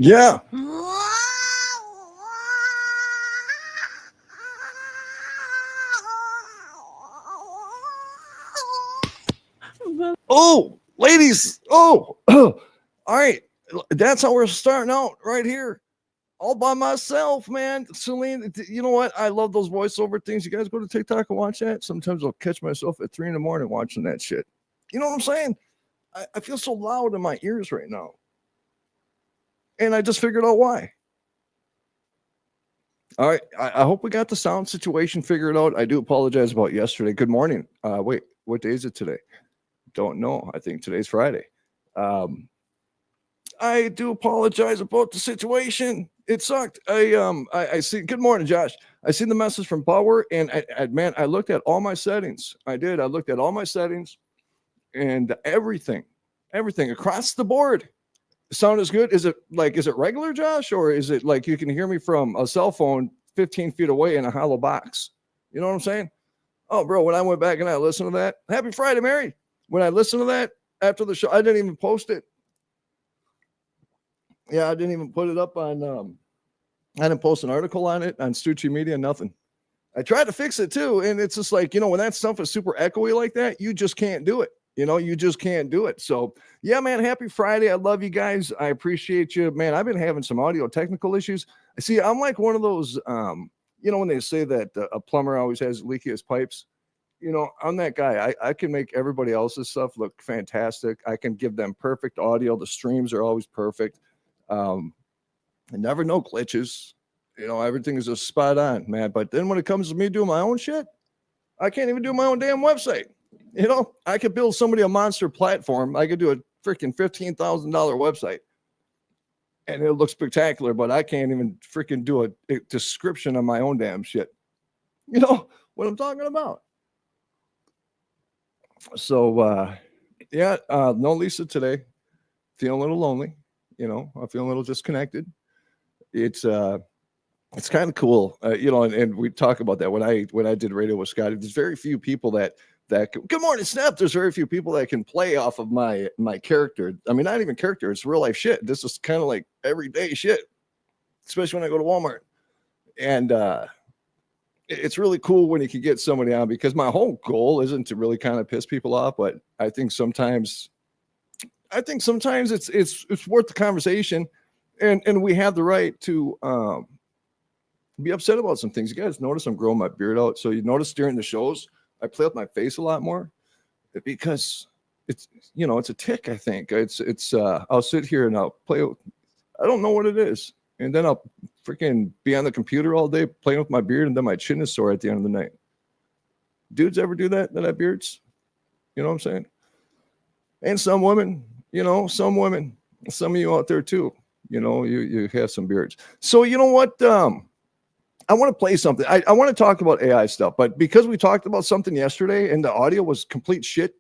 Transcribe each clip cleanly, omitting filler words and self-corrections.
Yeah. Oh, ladies. Oh, all right. That's how we're starting out right here. All by myself, man. Celine, you know what? I love those voiceover things. You guys go to TikTok and watch that. Sometimes I'll catch myself at 3 in the morning watching that shit. You know what I'm saying? I feel so loud in my ears right now. And I just figured out why. All right. I hope we got the sound situation figured out. I do apologize about yesterday. Good morning. Wait, what day is it today? Don't know. I think today's Friday. I do apologize about the situation. It sucked. I see. Good morning, Josh. I seen the message from Power, and I looked at all my settings. I did. I looked at all my settings, and everything across the board. Sound is good. Is it regular, Josh, or is it like you can hear me from a cell phone 15 feet away in a hollow box? You know what I'm saying? Oh, bro, when I went back and I listened to that, happy Friday, Mary. When I listened to that after the show, I didn't even post it. Yeah, I didn't even put it up on. I didn't post an article on it on Stucci Media. Nothing. I tried to fix it too, and it's just like, when that stuff is super echoey like that, you just can't do it. You just can't do it. So yeah, man. Happy Friday. I love you guys. I appreciate you, man. I've been having some audio technical issues. See, I'm like one of those. When they say that a plumber always has leakiest pipes. I'm that guy. I can make everybody else's stuff look fantastic. I can give them perfect audio. The streams are always perfect. I never know glitches. Everything is just spot on, man. But then when it comes to me doing my own shit, I can't even do my own damn website. I could build somebody a monster platform. I could do a freaking $15,000 website and it'll look spectacular, but I can't even freaking do a description of my own damn shit. You know what I'm talking about? So, no Lisa today. Feeling a little lonely. I'm feeling a little disconnected. It's kind of cool, and we talk about that when I did radio with Scotty. There's very few people that good morning, Snap. There's very few people that can play off of my character. I mean, not even character. It's real life shit. This is kind of like everyday shit, especially when I go to Walmart. And it's really cool when you can get somebody on, because my whole goal isn't to really kind of piss people off, but I think sometimes it's worth the conversation, and we have the right to be upset about some things. You guys notice I'm growing my beard out, so you notice during the shows I play with my face a lot more, because it's a tick. I think it's I'll sit here and I'll play. I don't know what it is, and then I'll freaking be on the computer all day playing with my beard, and then my chin is sore at the end of the night. Dudes ever do that have beards? You know what I'm saying? And some women, some of you out there too, you have some beards. So you know what? I want to play something. I want to talk about AI stuff, but because we talked about something yesterday and the audio was complete shit,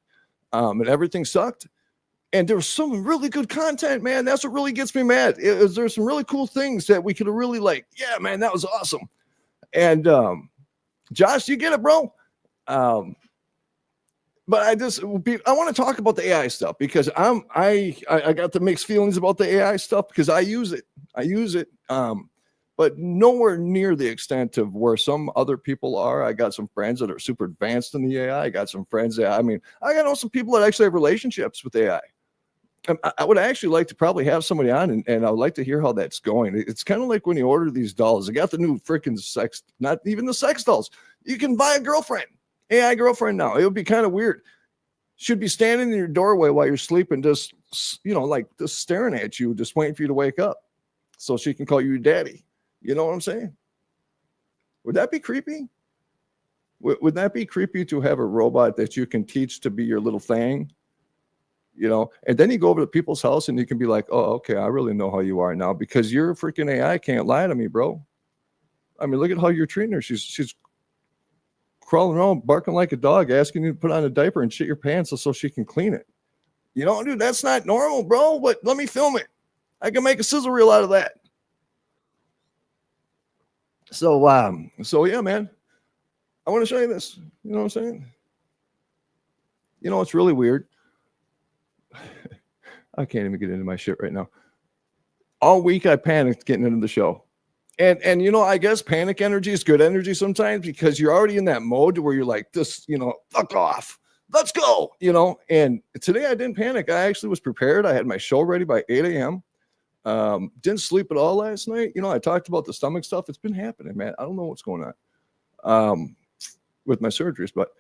and everything sucked, and there was some really good content, man. That's what really gets me mad. There's some really cool things that we could have really yeah, man, that was awesome. And Josh, you get it, bro. But I want to talk about the AI stuff, because I got the mixed feelings about the AI stuff, because I use it. But nowhere near the extent of where some other people are. I got some friends that are super advanced in the AI. I got some friends that, I got some people that actually have relationships with AI. I would actually like to probably have somebody on, and I would like to hear how that's going. It's kind of like when you order these dolls. I got the new freaking not even the sex dolls. You can buy a girlfriend, AI girlfriend now. It would be kind of weird. Should be standing in your doorway while you're sleeping, just, just staring at you, just waiting for you to wake up so she can call you daddy. You know what I'm saying? Would that be creepy? Would that be creepy to have a robot that you can teach to be your little thing? And then you go over to people's house and you can be like, oh, okay, I really know how you are now, because your freaking AI can't lie to me, bro. I mean, look at how you're treating her. She's crawling around, barking like a dog, asking you to put on a diaper and shit your pants so she can clean it. Dude, that's not normal, bro. But let me film it. I can make a sizzle reel out of that. So yeah, man, I want to show you this. You know what I'm saying? It's really weird. I can't even get into my shit right now. all week I panicked getting into the show. And you know, I guess panic energy is good energy sometimes because you're already in that mode where you're like, this, you know, fuck off. Let's go, you know. And today I didn't panic. I actually was prepared. I had my show ready by 8 a.m. Didn't sleep at all last night. You know, I talked about the stomach stuff. It's been happening, man. I don't know what's going on with my surgeries, but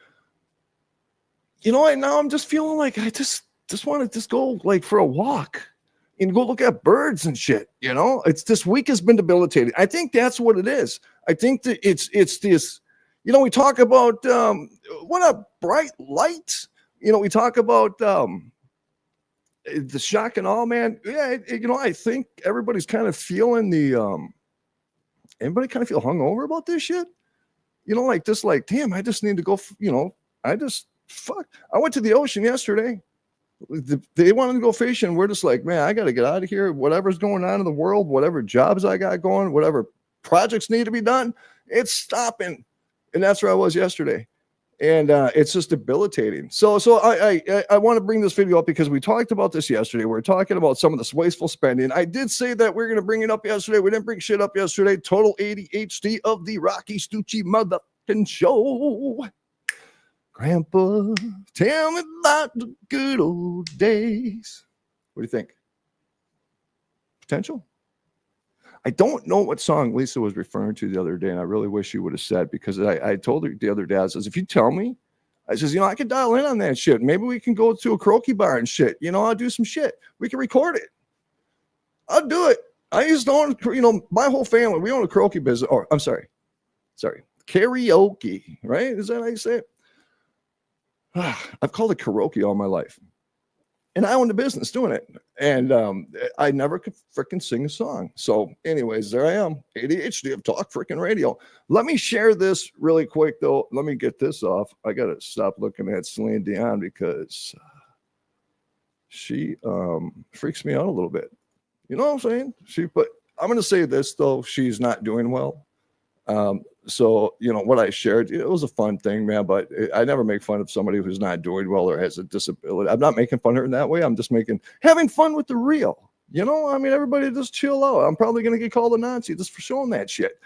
you know, now I'm just feeling like I just want to just go like for a walk and go look at birds and shit. You know, it's this week has been debilitating. I think that's what it is. I think that it's this. You know, we talk about what a bright light. You know, we talk about the shock and all, man. Yeah, you know, I think everybody's kind of feeling everybody kind of feel hungover about this shit. You know, like this, like, damn, I just need to go. You know, fuck. I went to the ocean yesterday. They wanted to go fishing. We're just like, man, I got to get out of here. Whatever's going on in the world, whatever jobs I got going, whatever projects need to be done, it's stopping. And that's where I was yesterday. And it's just debilitating. So I want to bring this video up because we talked about this yesterday. We are talking about some of this wasteful spending. I did say that we're going to bring it up yesterday. We didn't bring shit up yesterday. Total ADHD of the Rocci Stucci motherfucking show. Grandpa, tell me about the good old days. What do you think? Potential? I don't know what song Lisa was referring to the other day, and I really wish she would have said, because I told her the other day, I says, if you tell me, I says, you know, I can dial in on that shit. Maybe we can go to a karaoke bar and shit. You know, I'll do some shit. We can record it. I'll do it. I used to own, you know, my whole family, we own a karaoke business. Or I'm sorry. Karaoke, right? Is that how you say it? I've called it karaoke all my life. And I owned a business doing it. And I never could freaking sing a song. So anyways, there I am. ADHD of talk freaking radio. Let me share this really quick, though. Let me get this off. I got to stop looking at Celine Dion because she freaks me out a little bit. You know what I'm saying? But I'm going to say this, though. She's not doing well. So, you know, what I shared, it was a fun thing, man, but I never make fun of somebody who's not doing well or has a disability. I'm not making fun of her in that way. I'm just having fun with the real, you know, I mean, everybody just chill out. I'm probably going to get called a Nazi just for showing that shit.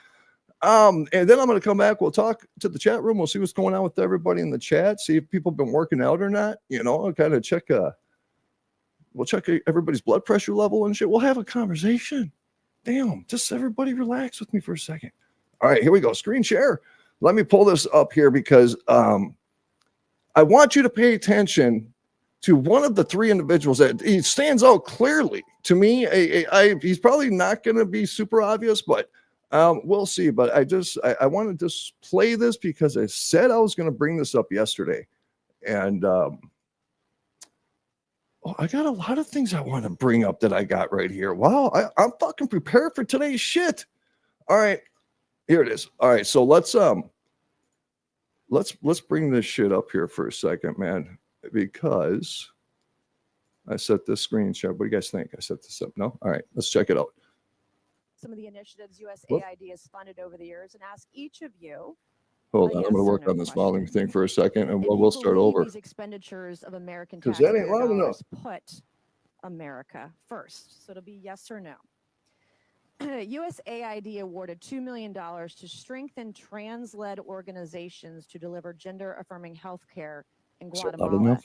And then I'm going to come back. We'll talk to the chat room. We'll see what's going on with everybody in the chat. See if people have been working out or not, you know, kind of check, we'll check everybody's blood pressure level and shit. We'll have a conversation. Damn, just everybody relax with me for a second. All right, here we go. Screen share. Let me pull this up here because I want you to pay attention to one of the three individuals that he stands out clearly to me. He's probably not going to be super obvious, but we'll see. But I want to just play this because I said I was going to bring this up yesterday. And I got a lot of things I want to bring up that I got right here. Wow, I'm fucking prepared for today's shit. All right. Here it is. All right, so let's bring this shit up here for a second, man, because I set this screen share. What do you guys think? I set this up. No? All right, let's check it out. Some of the initiatives USAID has funded over the years, and ask each of you. Hold on, I'm going to work on this volume thing for a second, and we'll start over. These expenditures of American taxpayer that ain't loud dollars enough. Put America first. So it'll be yes or no. USAID awarded $2 million to strengthen trans-led organizations to deliver gender-affirming health care in Guatemala.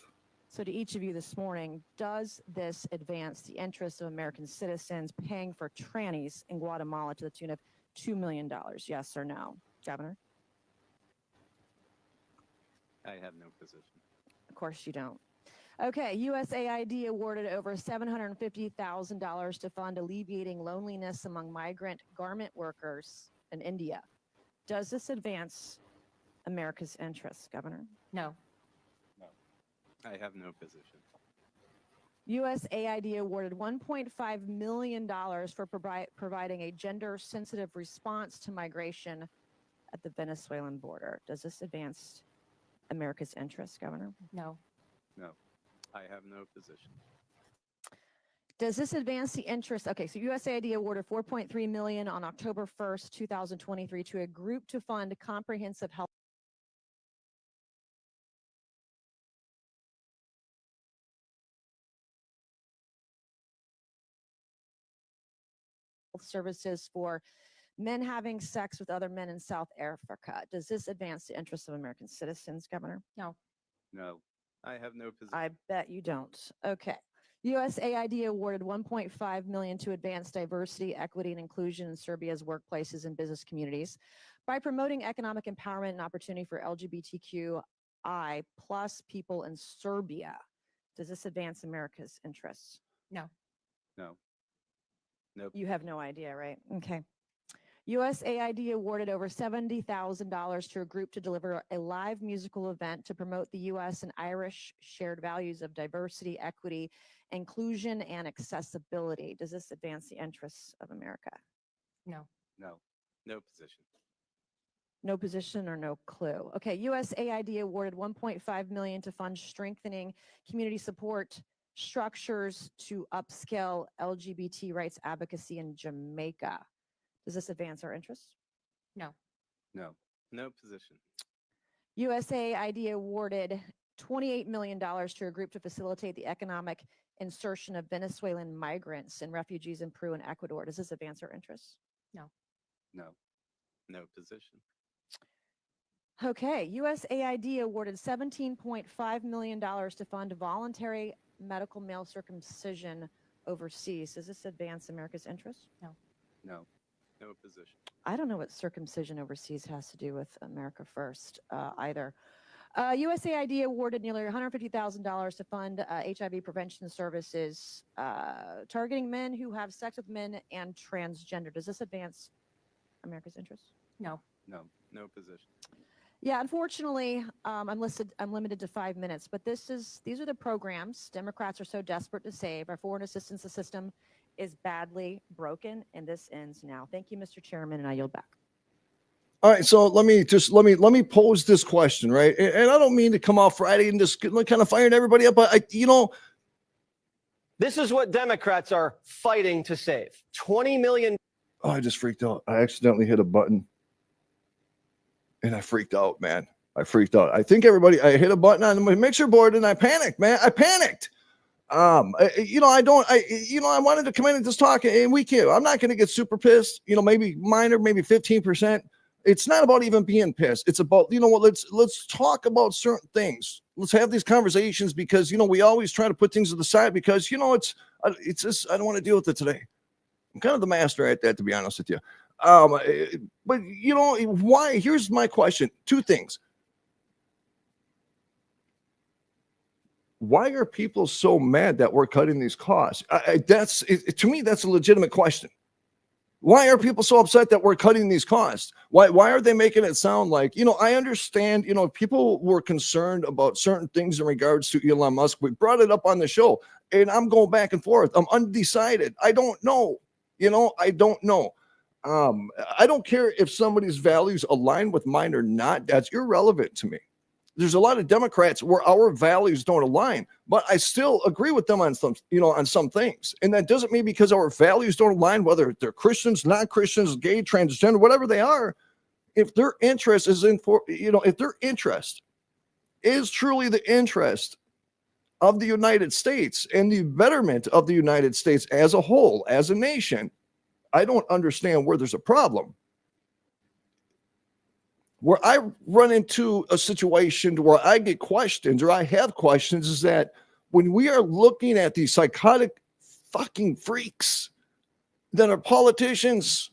So to each of you this morning, does this advance the interests of American citizens paying for trannies in Guatemala to the tune of $2 million? Yes or no? Governor? I have no position. Of course you don't. Okay, USAID awarded over $750,000 to fund alleviating loneliness among migrant garment workers in India. Does this advance America's interests, Governor? No. No. I have no position. USAID awarded $1.5 million for providing a gender-sensitive response to migration at the Venezuelan border. Does this advance America's interests, Governor? No. No. I have no position. Does this advance the interest? Okay, so USAID awarded $4.3 million on October 1st, 2023 to a group to fund comprehensive health services for men having sex with other men in South Africa. Does this advance the interests of American citizens, Governor? No. No, I have no position. I bet you don't. Okay. USAID awarded $1.5 million to advance diversity, equity, and inclusion in Serbia's workplaces and business communities by promoting economic empowerment and opportunity for LGBTQI plus people in Serbia. Does this advance America's interests? No. No. Nope. You have no idea, right? Okay. USAID awarded over $70,000 to a group to deliver a live musical event to promote the U.S. and Irish shared values of diversity, equity, inclusion, and accessibility. Does this advance the interests of America? No. No. No position. No position or no clue. Okay, USAID awarded $1.5 million to fund strengthening community support structures to upscale LGBT rights advocacy in Jamaica. Does this advance our interests? No. No. No position. USAID awarded $28 million to a group to facilitate the economic insertion of Venezuelan migrants and refugees in Peru and Ecuador. Does this advance our interests? No. No position. Okay, USAID awarded $17.5 million to fund voluntary medical male circumcision overseas. Does this advance America's interests? No. No position. I don't know what circumcision overseas has to do with America First either. USAID awarded nearly $150,000 to fund HIV prevention services targeting men who have sex with men and transgender. Does this advance America's interests? No. No position. Yeah, unfortunately, I'm limited to 5 minutes, but these are the programs Democrats are so desperate to save. Our foreign assistance system is badly broken, and this ends now. Thank you, Mr. Chairman, and I yield back. All right, so let me pose this question, right? And I don't mean to come off Friday and just kind of firing everybody up, but this is what Democrats are fighting to save. 20 million. Oh, I just freaked out. I accidentally hit a button, and I freaked out, man. I freaked out. I think I hit a button on my mixer board, and I panicked, man. I panicked. I wanted to come in and just talk, and we can't. I'm not going to get super pissed. Maybe minor, maybe 15%. It's not about even being pissed. It's about, let's talk about certain things. Let's have these conversations because, we always try to put things to the side because, it's just, I don't want to deal with it today. I'm kind of the master at that, to be honest with you. But why? Here's my question. 2 things. Why are people so mad that we're cutting these costs? To me, that's a legitimate question. Why are people so upset that we're cutting these costs? Why are they making it sound like, I understand, people were concerned about certain things in regards to Elon Musk. We brought it up on the show, and I'm going back and forth. I'm undecided. I don't know. I don't know. I don't care if somebody's values align with mine or not. That's irrelevant to me. There's a lot of Democrats where our values don't align, but I still agree with them on some things. And that doesn't mean because our values don't align, whether they're Christians, non-Christians, gay, transgender, whatever they are, if their interest is if their interest is truly the interest of the United States and the betterment of the United States as a whole, as a nation, I don't understand where there's a problem. Where I run into a situation where I get questions or I have questions is that when we are looking at these psychotic fucking freaks that are politicians,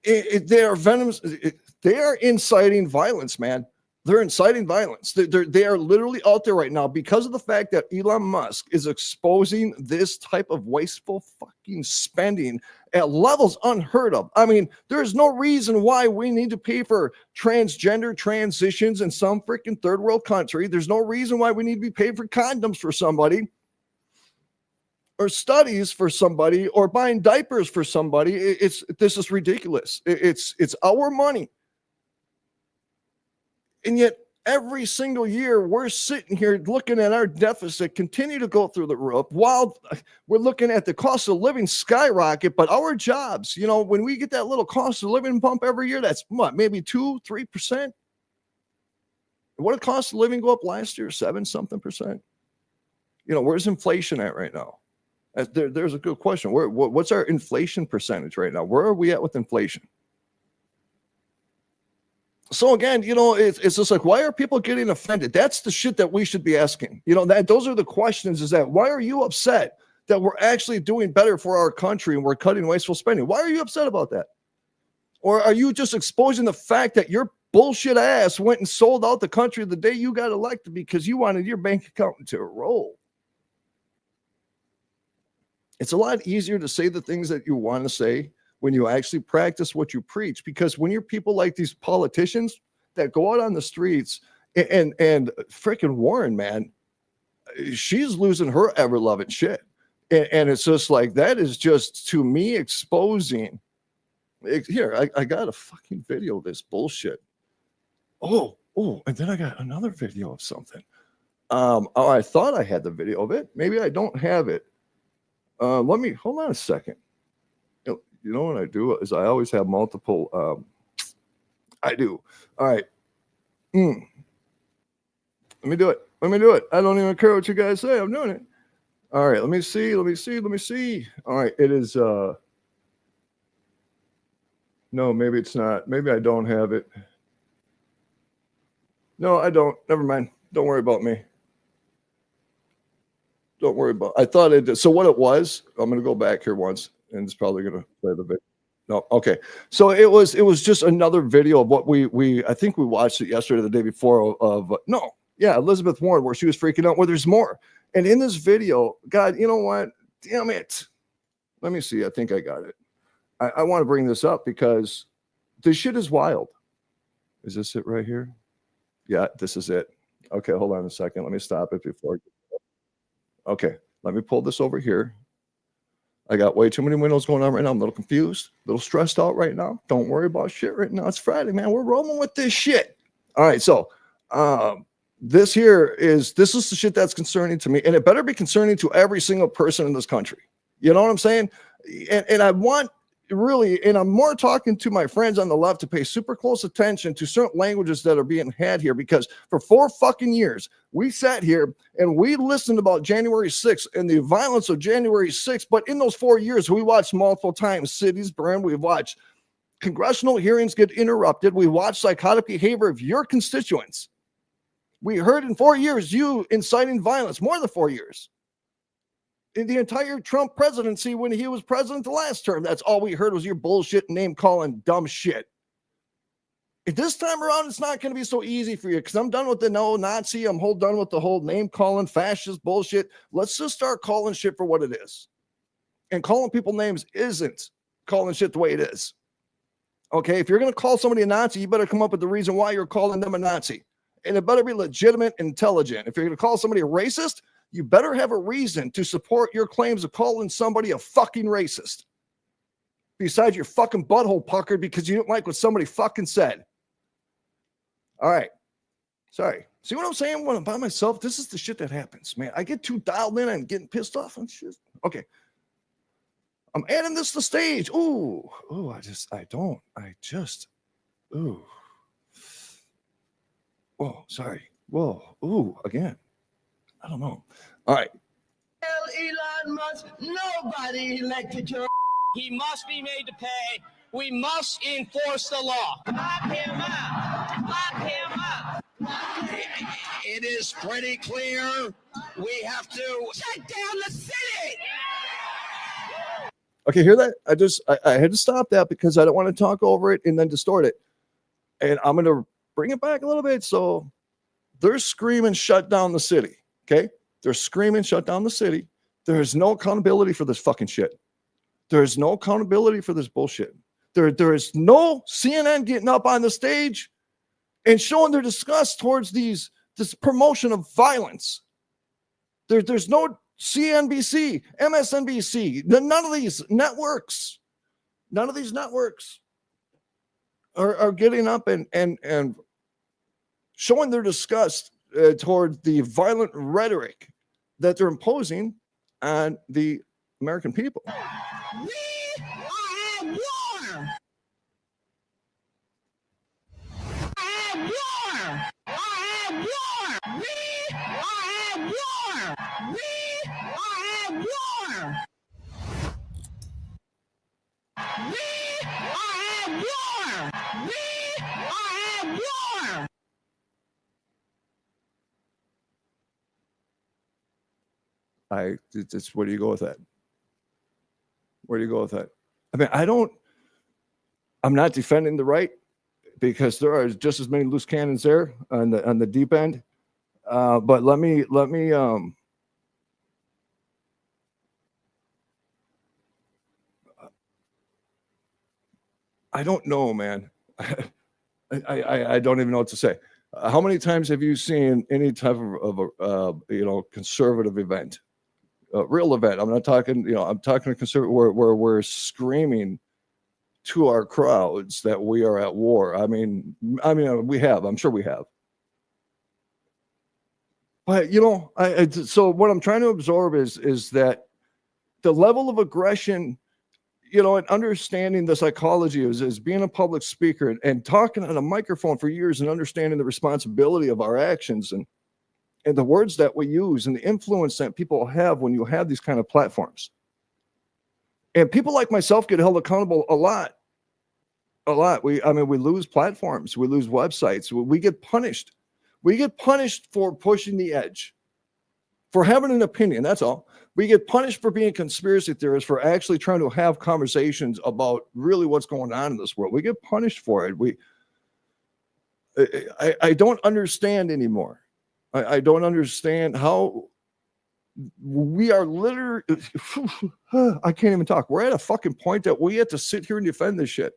they are venomous. They are inciting violence, man. They're inciting violence. They are literally out there right now because of the fact that Elon Musk is exposing this type of wasteful fucking spending at levels unheard of. I mean, there's no reason why we need to pay for transgender transitions in some freaking third world country. There's no reason why we need to be paid for condoms for somebody or studies for somebody or buying diapers for somebody. This is ridiculous. It's our money. And yet every single year we're sitting here looking at our deficit continue to go through the roof while we're looking at the cost of living skyrocket. But our jobs, when we get that little cost of living bump every year, that's what, maybe 2-3%. What did cost of living go up last year? 7-something%. Where's inflation at right now? There's a good question. What's our inflation percentage right now? Where are we at with inflation? So again, it's just like, why are people getting offended? That's the shit that we should be asking. Those are the questions. Is that why are you upset that we're actually doing better for our country and we're cutting wasteful spending? Why are you upset about that? Or are you just exposing the fact that your bullshit ass went and sold out the country the day you got elected because you wanted your bank account to roll? It's a lot easier to say the things that you want to say when you actually practice what you preach, because when you're people like these politicians that go out on the streets and freaking Warren, man, she's losing her ever loving shit. And it's just like, that is just, to me, exposing. Here, I got a fucking video of this bullshit. Oh, and then I got another video of something. I thought I had the video of it. Maybe I don't have it. Let me hold on a second. You know what I do is I always have multiple. I do. All right. Let me do it. I don't even care what you guys say. I'm doing it. All right. Let me see. All right. It is. No, maybe it's not. Maybe I don't have it. No, I don't. Never mind. Don't worry about me. Don't worry about it. I thought it did. So what it was, I'm going to go back here once, and it's probably going to play the video. No, okay. So it was just another video of what I think we watched it yesterday, the day before Elizabeth Warren, where she was freaking out, where there's more. And in this video, God, you know what? Damn it. Let me see. I think I got it. I want to bring this up because this shit is wild. Is this it right here? Yeah, this is it. Okay, hold on a second. Let me stop it before. Okay, let me pull this over here. I got way too many windows going on right now. I'm a little confused, a little stressed out right now. Don't worry about shit right now. It's Friday, man. We're rolling with this shit. All right, so this is the shit that's concerning to me, and it better be concerning to every single person in this country. You know what I'm saying? And I want really, and I'm more talking to my friends on the left to pay super close attention to certain languages that are being had here, because for 4 fucking years, we sat here and we listened about January 6th and the violence of January 6th. But in those 4 years, we watched multiple times cities burn. We've watched congressional hearings get interrupted. We watched psychotic behavior of your constituents. We heard in 4 years, you inciting violence, more than 4 years. In the entire Trump presidency, when he was president the last term, that's all we heard was your bullshit, name calling, dumb shit. And this time around, it's not going to be so easy for you, because I'm done with the Nazi. I'm done with the whole name calling, fascist bullshit. Let's just start calling shit for what it is. And calling people names isn't calling shit the way it is. Okay, if you're going to call somebody a Nazi, you better come up with the reason why you're calling them a Nazi. And it better be legitimate, intelligent. If you're going to call somebody a racist, you better have a reason to support your claims of calling somebody a fucking racist. Besides your fucking butthole puckered because you didn't like what somebody fucking said. All right. Sorry. See what I'm saying? When I'm by myself, this is the shit that happens, man. I get too dialed in and getting pissed off and shit. Okay. I'm adding this to stage. Ooh. Whoa, sorry. Whoa. Ooh, again. I don't know. All right. Elon Musk, nobody elected your. He must be made to pay. We must enforce the law. Lock him up. Lock him up. It is pretty clear we have to shut down the city. Okay, hear that? I had to stop that because I don't want to talk over it and then distort it. And I'm going to bring it back a little bit. So they're screaming, shut down the city. Okay? They're screaming, shut down the city. There is no accountability for this fucking shit. There is no accountability for this bullshit. There is no CNN getting up on the stage and showing their disgust towards this promotion of violence. There's no CNBC, MSNBC, none of these networks are getting up and showing their disgust toward the violent rhetoric that they're imposing on the American people. We are at war. At war. At war. We are at war. We are at war. It's where do you go with that? Where do you go with that? I mean, I'm not defending the right, because there are just as many loose cannons there on the deep end. But let me I don't know, man. I don't even know what to say. How many times have you seen any type of a conservative event, a real event? I'm not talking, I'm talking a conservative where we're screaming to our crowds that we are at war. I mean, we have. I'm sure we have. But so what I'm trying to absorb is that the level of aggression, and understanding the psychology is being a public speaker and talking on a microphone for years and understanding the responsibility of our actions and the words that we use and the influence that people have when you have these kind of platforms. And people like myself get held accountable a lot. We lose platforms, we lose websites, we get punished. We get punished for pushing the edge, for having an opinion. That's all. We get punished for being conspiracy theorists, for actually trying to have conversations about really what's going on in this world. We get punished for it. I don't understand anymore. I don't understand how we are literally, I can't even talk. We're at a fucking point that we have to sit here and defend this shit.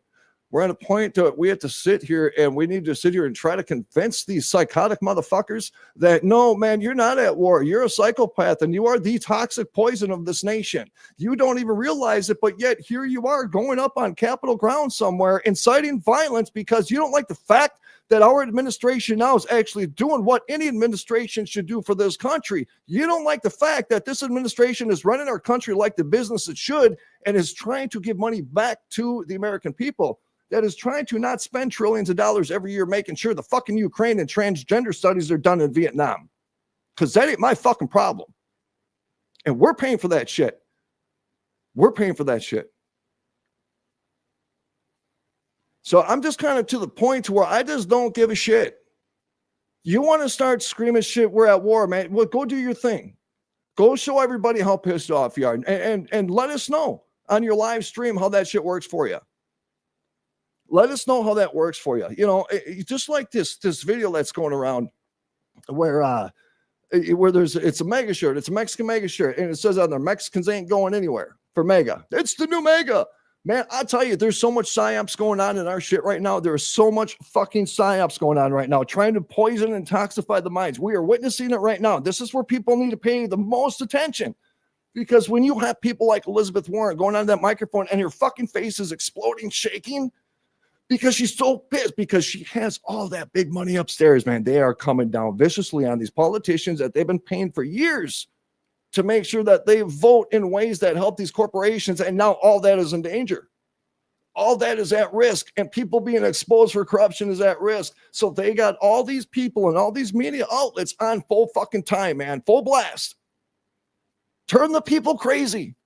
We're at a point that we have to sit here and we need to sit here and try to convince these psychotic motherfuckers that, no, man, you're not at war. You're a psychopath and you are the toxic poison of this nation. You don't even realize it, but yet here you are going up on Capitol ground somewhere, inciting violence because you don't like the fact that our administration now is actually doing what any administration should do for this country. You don't like the fact that this administration is running our country like the business it should and is trying to give money back to the American people, that is trying to not spend trillions of dollars every year making sure the fucking Ukraine and transgender studies are done in Vietnam. Because that ain't my fucking problem. And we're paying for that shit. We're paying for that shit. So I'm just kind of to the point to where I just don't give a shit. You want to start screaming shit, we're at war, man. Well, go do your thing. Go show everybody how pissed off you are. And let us know on your live stream how that shit works for you. Let us know how that works for you. Just like this video that's going around where it's a mega shirt. It's a Mexican mega shirt. And it says on there, Mexicans ain't going anywhere for mega. It's the new mega. Man, I tell you, there's so much psyops going on in our shit right now. There is so much fucking psyops going on right now, trying to poison and toxify the minds. We are witnessing it right now. This is where people need to pay the most attention. Because when you have people like Elizabeth Warren going on that microphone and her fucking face is exploding, shaking, because she's so pissed, because she has all that big money upstairs, man. They are coming down viciously on these politicians that they've been paying for years to make sure that they vote in ways that help these corporations. And now all that is in danger. All that is at risk. And people being exposed for corruption is at risk. So they got all these people and all these media outlets on full fucking time, man. Full blast. Turn the people crazy.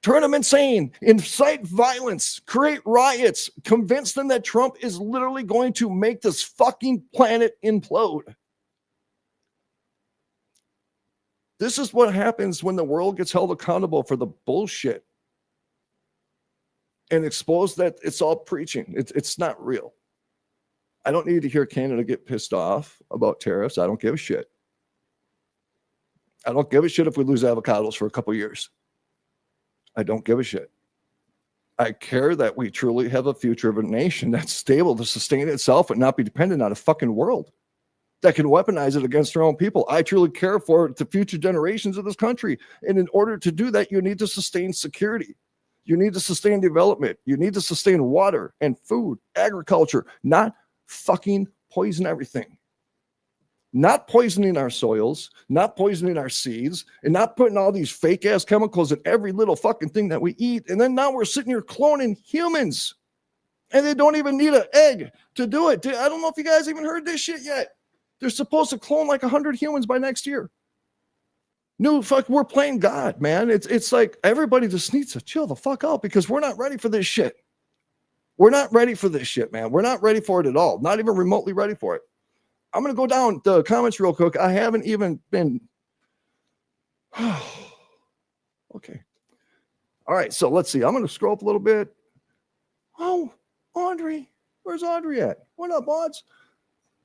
Turn them insane, incite violence, create riots, convince them that Trump is literally going to make this fucking planet implode. This is what happens when the world gets held accountable for the bullshit and exposed that it's all preaching. It's not real. I don't need to hear Canada get pissed off about tariffs. I don't give a shit. I don't give a shit if we lose avocados for a couple years. I don't give a shit. I care that we truly have a future of a nation that's stable to sustain itself and not be dependent on a fucking world that can weaponize it against their own people. I truly care for the future generations of this country. And in order to do that, you need to sustain security. You need to sustain development. You need to sustain water and food, agriculture, not fucking poison everything. Not poisoning our soils, not poisoning our seeds, and not putting all these fake ass chemicals in every little fucking thing that we eat. And then now we're sitting here cloning humans and they don't even need an egg to do it. I don't know if you guys even heard this shit yet. They're supposed to clone like 100 humans by next year. No, fuck, we're playing God, man. It's like everybody just needs to chill the fuck out because we're not ready for this shit. We're not ready for this shit, man. We're not ready for it at all. Not even remotely ready for it. I'm going to go down the comments real quick. I haven't even been Okay. All right. So let's see. I'm going to scroll up a little bit. Oh, Audrey. Where's Audrey at? What up, Auds?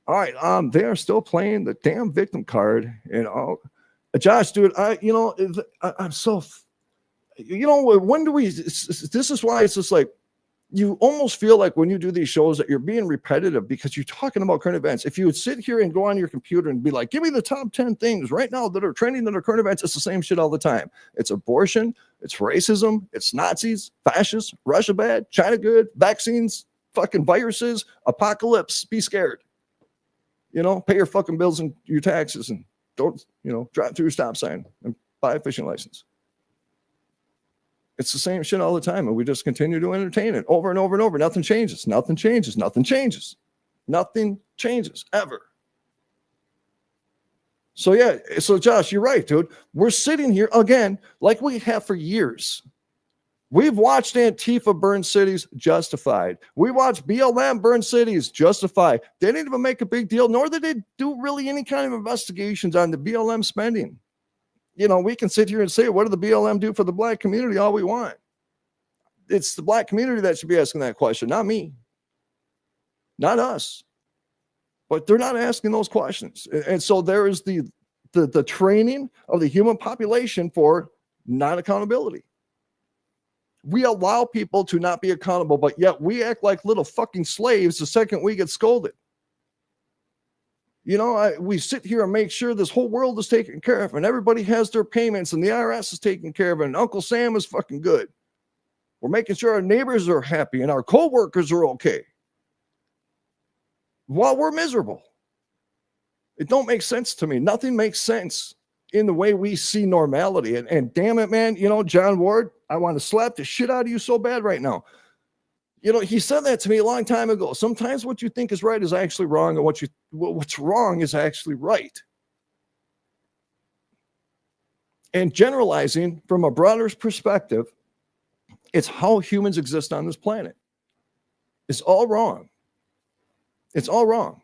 All right. They are still playing the damn victim card. And Josh, dude, I'm so, when do we, this is why it's just like, you almost feel like when you do these shows that you're being repetitive because you're talking about current events. If you would sit here and go on your computer and be like, give me the top 10 things right now that are trending that are current events, it's the same shit all the time. It's abortion, it's racism, it's Nazis, fascists, Russia bad, China good, vaccines, fucking viruses, apocalypse, be scared. Pay your fucking bills and your taxes and don't, drive through a stop sign and buy a fishing license. It's the same shit all the time, and we just continue to entertain it over and over and over. Nothing changes. Nothing changes. Nothing changes. Nothing changes ever. So yeah, so Josh, you're right, dude. We're sitting here again like we have for years. We've watched Antifa burn cities, justified. We watched BLM burn cities, justified. They didn't even make a big deal, nor did they do really any kind of investigations on the BLM spending. We can sit here and say, what did the BLM do for the black community? All we want. It's the black community that should be asking that question, not me, not us. But they're not asking those questions. And so there is the training of the human population for non-accountability. We allow people to not be accountable, but yet we act like little fucking slaves the second we get scolded. We sit here and make sure this whole world is taken care of and everybody has their payments and the IRS is taken care of and Uncle Sam is fucking good. We're making sure our neighbors are happy and our coworkers are okay while we're miserable. It don't make sense to me. Nothing makes sense in the way we see normality. And damn it, man, John Ward, I want to slap the shit out of you so bad right now. He said that to me a long time ago. Sometimes what you think is right is actually wrong, and what's wrong is actually right. And generalizing from a broader perspective, it's how humans exist on this planet. It's all wrong. It's all wrong.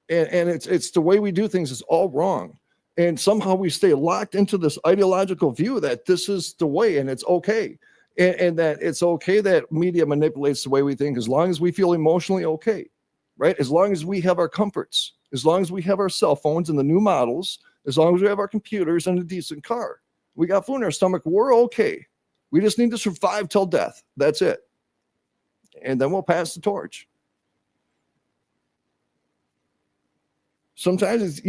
And it's the way we do things is all wrong. And somehow we stay locked into this ideological view that this is the way and it's okay. And that it's okay that media manipulates the way we think as long as we feel emotionally okay, right? As long as we have our comforts, as long as we have our cell phones and the new models, as long as we have our computers and a decent car, we got food in our stomach, we're okay. We just need to survive till death. That's it. And then we'll pass the torch. Sometimes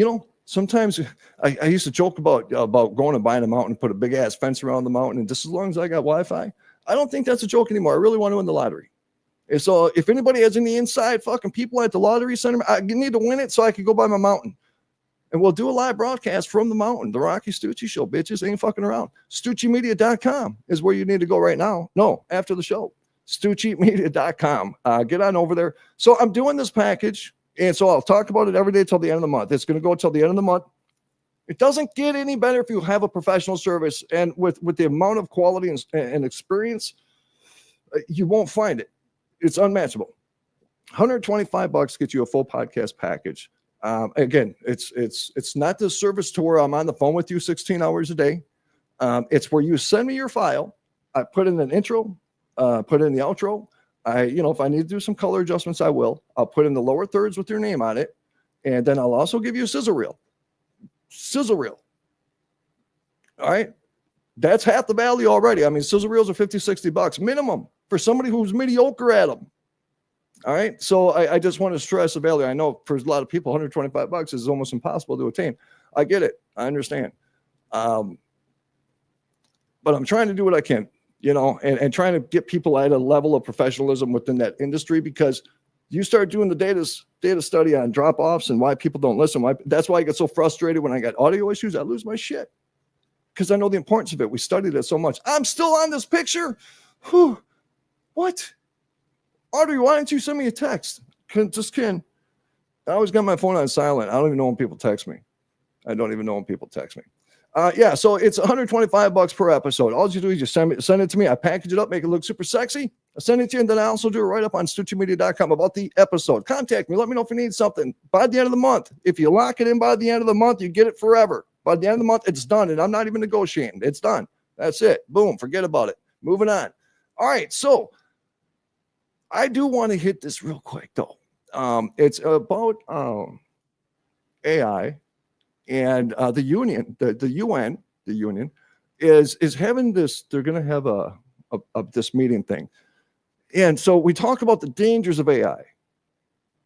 sometimes I used to joke about going and buying a mountain and put a big ass fence around the mountain. And just as long as I got Wi-Fi, I don't think that's a joke anymore. I really want to win the lottery. And so if anybody has any inside fucking people at the lottery center, I need to win it so I can go buy my mountain. And we'll do a live broadcast from the mountain. The Rocci Stucci Show, bitches, ain't fucking around. StucciMedia.com is where you need to go right now. No, after the show. StucciMedia.com. Get on over there. So I'm doing this package. And so I'll talk about it every day till the end of the month. It's going to go till the end of the month. It doesn't get any better if you have a professional service. And with the amount of quality and experience, you won't find it. It's unmatchable. $125 gets you a full podcast package. Again, it's not the service to where I'm on the phone with you 16 hours a day. It's where you send me your file. I put in an intro, put in the outro. If I need to do some color adjustments, I will. I'll put in the lower thirds with your name on it. And then I'll also give you a sizzle reel. Sizzle reel. All right. That's half the value already. I mean, sizzle reels are $50, $60 minimum for somebody who's mediocre at them. All right. So I just want to stress the value. I know for a lot of people, $125 is almost impossible to attain. I get it. I understand. But I'm trying to do what I can. And trying to get people at a level of professionalism within that industry, because you start doing the data study on drop-offs and why people don't listen. That's why I get so frustrated when I got audio issues. I lose my shit because I know the importance of it. We studied it so much. I'm still on this picture. Whew. What? Audrey, why didn't you send me a text? I always got my phone on silent. I don't even know when people text me. So it's $125 per episode. All you do is just send it to me. I package it up, make it look super sexy. I send it to you, and then I also do a write-up on StucciMedia.com about the episode. Contact me. Let me know if you need something. By the end of the month, if you lock it in by the end of the month, you get it forever. By the end of the month, it's done, and I'm not even negotiating. It's done. That's it. Boom. Forget about it. Moving on. All right. So I do want to hit this real quick, though. It's about AI and the union, the UN, the union is having this. They're going to have a this meeting thing, and so we talk about the dangers of AI.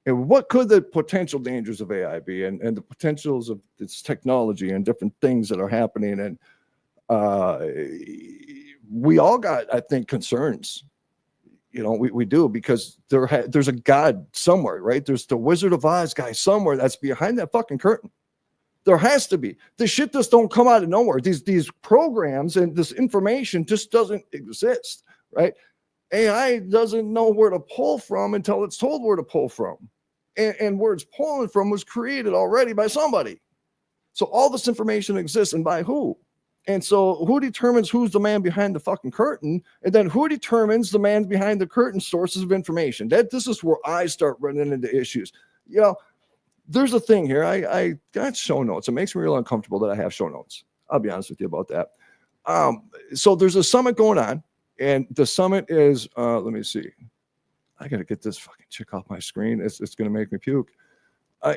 And what could the potential dangers of AI be, and the potentials of this technology and different things that are happening? And we all got, I think, concerns. We do, because there's a God somewhere, right? There's the Wizard of Oz guy somewhere that's behind that fucking curtain. There has to be. This shit just don't come out of nowhere. These programs and this information just doesn't exist, right? AI doesn't know where to pull from until it's told where to pull from. And where it's pulling from was created already by somebody. So all this information exists, and by who? And so who determines who's the man behind the fucking curtain? And then who determines the man behind the curtain sources of information? This is where I start running into issues. There's a thing here. I got show notes. It makes me real uncomfortable that I have show notes. I'll be honest with you about that. So there's a summit going on, and the summit is, let me see. I got to get this fucking chick off my screen. It's going to make me puke.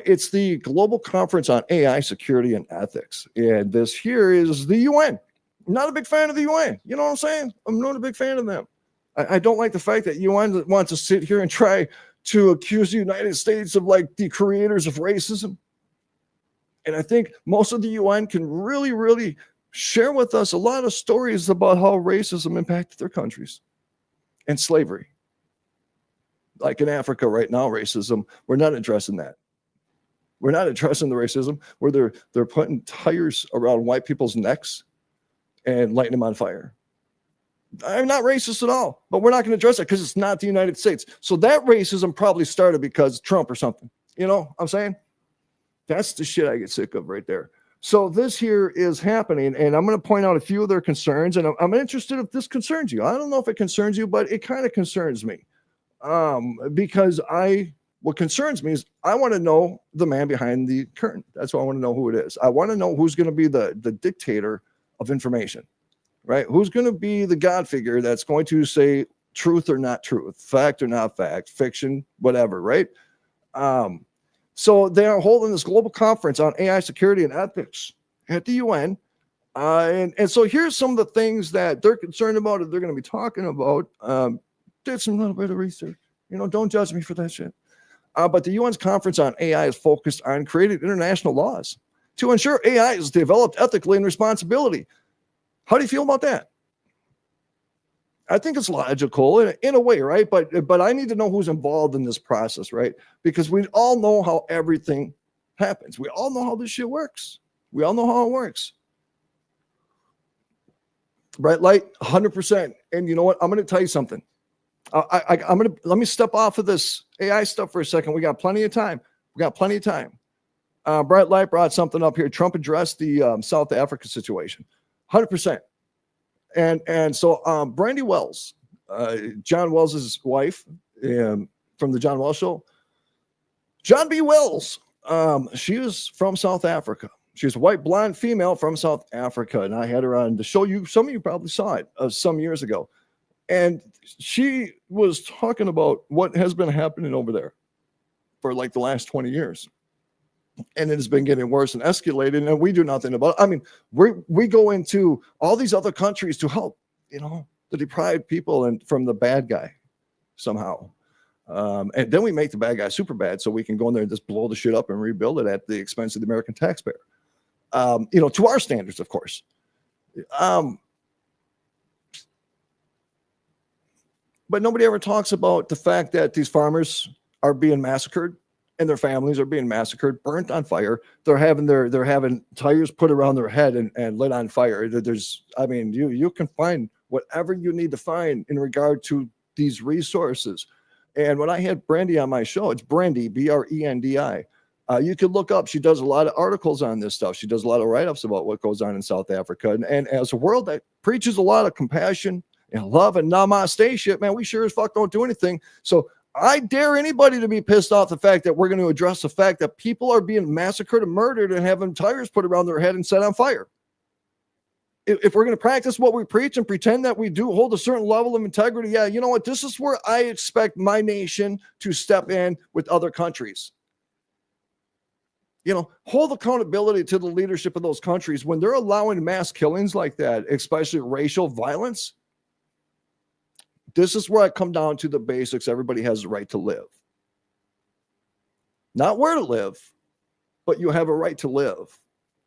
It's the Global Conference on AI Security and Ethics. And this here is the UN. I'm not a big fan of the UN. You know what I'm saying? I'm not a big fan of them. I don't like the fact that UN wants to sit here and try to accuse the United States of like the creators of racism. And I think most of the UN can really, really share with us a lot of stories about how racism impacted their countries and slavery. Like in Africa right now, racism, we're not addressing that. We're not addressing the racism where they're putting tires around white people's necks and lighting them on fire. I'm not racist at all, but we're not going to address that because it's not the United States. So that racism probably started because Trump or something. You know what I'm saying? That's the shit I get sick of right there. So this here is happening, and I'm going to point out a few of their concerns, and I'm interested if this concerns you. I don't know if it concerns you, but it kind of concerns me. Because what concerns me is I want to know the man behind the curtain. That's why I want to know who it is. I want to know who's going to be the dictator of information, right? Who's going to be the God figure that's going to say truth or not truth, fact or not fact, fiction, whatever, right? So they are holding this global conference on AI security and ethics at the UN. And so here's some of the things that they're concerned about, that they're going to be talking about. Did some little bit of research. Don't judge me for that shit. But the UN's conference on AI is focused on creating international laws to ensure AI is developed ethically and responsibly. How do you feel about that? I think it's logical in a way, right? But I need to know who's involved in this process, right? Because we all know how everything happens. We all know how this shit works. We all know how it works. Bright light, 100%. And you know what? I'm going to tell you something. Let me step off of this AI stuff for a second. We got plenty of time. Bright Light brought something up here. Trump addressed the South Africa situation, 100%. And so Brandy Wells, John Wells' wife, from the John Wells Show, John B. Wells, she was from South Africa. She was a white blonde female from South Africa, and I had her on the show. Some of you probably saw it some years ago. And she was talking about what has been happening over there for like the last 20 years. And it has been getting worse and escalated, and we do nothing about it. I mean, we go into all these other countries to help, the deprived people and from the bad guy somehow. And then we make the bad guy super bad so we can go in there and just blow the shit up and rebuild it at the expense of the American taxpayer. To our standards, of course. But nobody ever talks about the fact that these farmers are being massacred and their families are being massacred, burnt on fire. They're having tires put around their head and lit on fire. You can find whatever you need to find in regard to these resources. And when I had Brandy on my show, it's Brandy, Brendi. You could look up. She does a lot of articles on this stuff. She does a lot of write-ups about what goes on in South Africa. And as a world that preaches a lot of compassion and love and namaste shit, man, we sure as fuck don't do anything. So I dare anybody to be pissed off the fact that we're going to address the fact that people are being massacred and murdered and having tires put around their head and set on fire. if we're going to practice what we preach and pretend that we do hold a certain level of integrity, yeah, you know what? This is where I expect my nation to step in with other countries. You know, hold accountability to the leadership of those countries when they're allowing mass killings like that, especially racial violence. This is where I come down to the basics. Everybody has the right to live. Not where to live, but you have a right to live.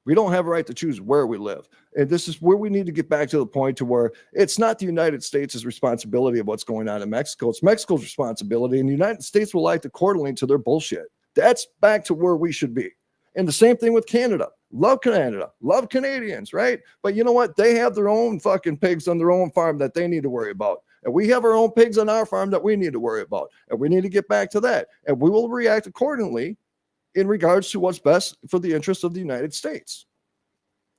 We don't have a right to choose where we live. And this is where we need to get back to the point to where it's not the United States' responsibility of what's going on in Mexico. It's Mexico's responsibility, and the United States will act accordingly to their bullshit. That's back to where we should be. And the same thing with Canada. Love Canada. Love Canadians, right? But you know what? They have their own fucking pigs on their own farm that they need to worry about. And we have our own pigs on our farm that we need to worry about. And we need to get back to that. And we will react accordingly in regards to what's best for the interests of the United States.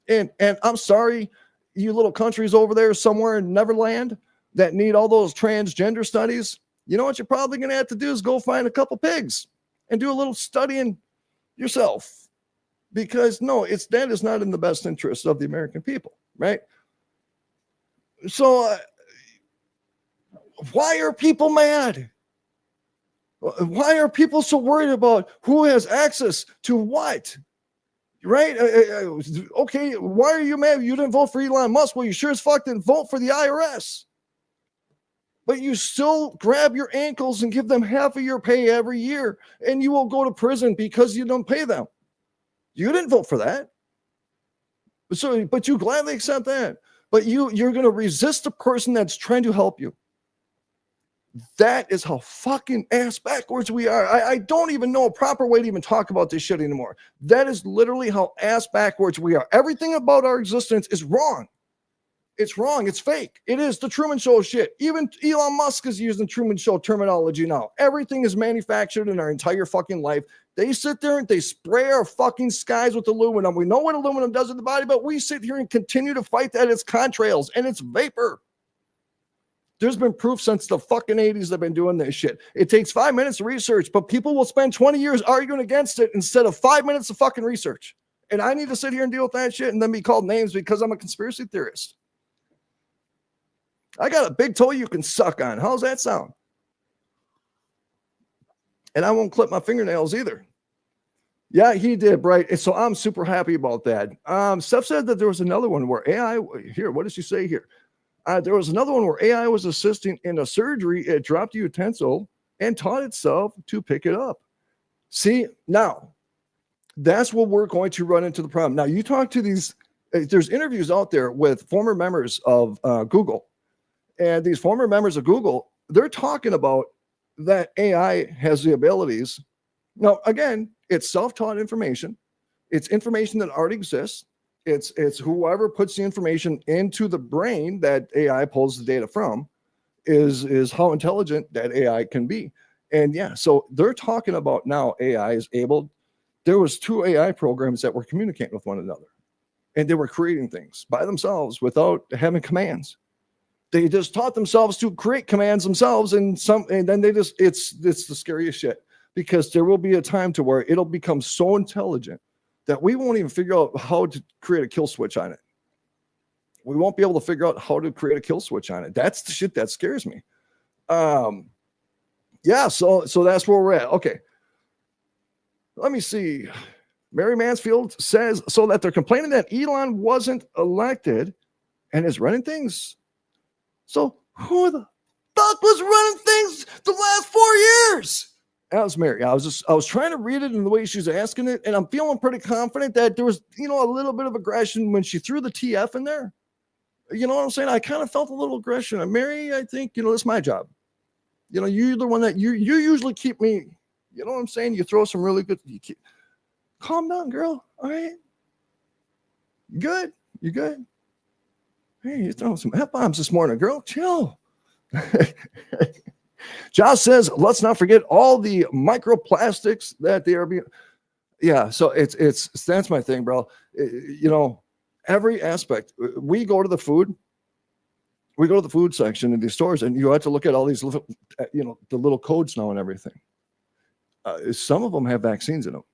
And I'm sorry, you little countries over there somewhere in Neverland that need all those transgender studies. You know what you're probably going to have to do is go find a couple pigs and do a little studying yourself. Because no, that is not in the best interest of the American people, right? So why are people mad? Why are people so worried about who has access to what? Right? Okay, why are you mad? You didn't vote for Elon Musk. Well, you sure as fuck didn't vote for the IRS. But you still grab your ankles and give them half of your pay every year, and you will go to prison because you don't pay them. You didn't vote for that. But you gladly accept that. But you're going to resist the person that's trying to help you. That is how fucking ass backwards we are. I don't even know a proper way to even talk about this shit anymore. That is literally how ass backwards we are. Everything about our existence is wrong. It's wrong. It's fake. It is the Truman Show shit. Even Elon Musk is using Truman Show terminology now. Everything is manufactured in our entire fucking life. They sit there and they spray our fucking skies with aluminum. We know what aluminum does to the body, but we sit here and continue to fight that it's contrails and it's vapor. There's been proof since the fucking 80s they've been doing this shit. It takes 5 minutes of research, but people will spend 20 years arguing against it instead of 5 minutes of fucking research. And I need to sit here and deal with that shit and then be called names because I'm a conspiracy theorist. I got a big toe you can suck on. How's that sound? And I won't clip my fingernails either. Yeah, he did, right? And so I'm super happy about that. Steph said that there was another one where AI, here, what does she say here? There was another one where AI was assisting in a surgery. It dropped a utensil and taught itself to pick it up. See, now, that's what we're going to run into the problem. Now, you talk to these, there's interviews out there with former members of Google. And these former members of Google, they're talking about that AI has the abilities. Now, again, it's self-taught information. It's information that already exists. It's whoever puts the information into the brain that AI pulls the data from is how intelligent that AI can be. And yeah, so they're talking about now AI is able. There was 2 AI programs that were communicating with one another, and they were creating things by themselves without having commands. They just taught themselves to create commands themselves, and then they just it's the scariest shit, because there will be a time to where it'll become so intelligent that we won't even figure out how to create a kill switch on it. We won't be able to figure out how to create a kill switch on it. That's the shit that scares me. Yeah, so that's where we're at. Okay. Let me see. Mary Mansfield says, so that they're complaining that Elon wasn't elected and is running things. So who the fuck was running things the last 4 years? That was Mary. I was trying to read it in the way she was asking it, and I'm feeling pretty confident that there was, a little bit of aggression when she threw the TF in there. You know what I'm saying? I kind of felt a little aggression. And Mary, I think, it's my job. You're the one that you usually keep me, you know what I'm saying? You throw some really good, calm down, girl. All right. You good? You good? Hey, you're throwing some F-bombs this morning, girl. Chill. Josh says, let's not forget all the microplastics that they are being. Yeah, so that's my thing, bro. Every aspect. We go to the food section in these stores, and you have to look at all these little, the little codes now and everything. Some of them have vaccines in them.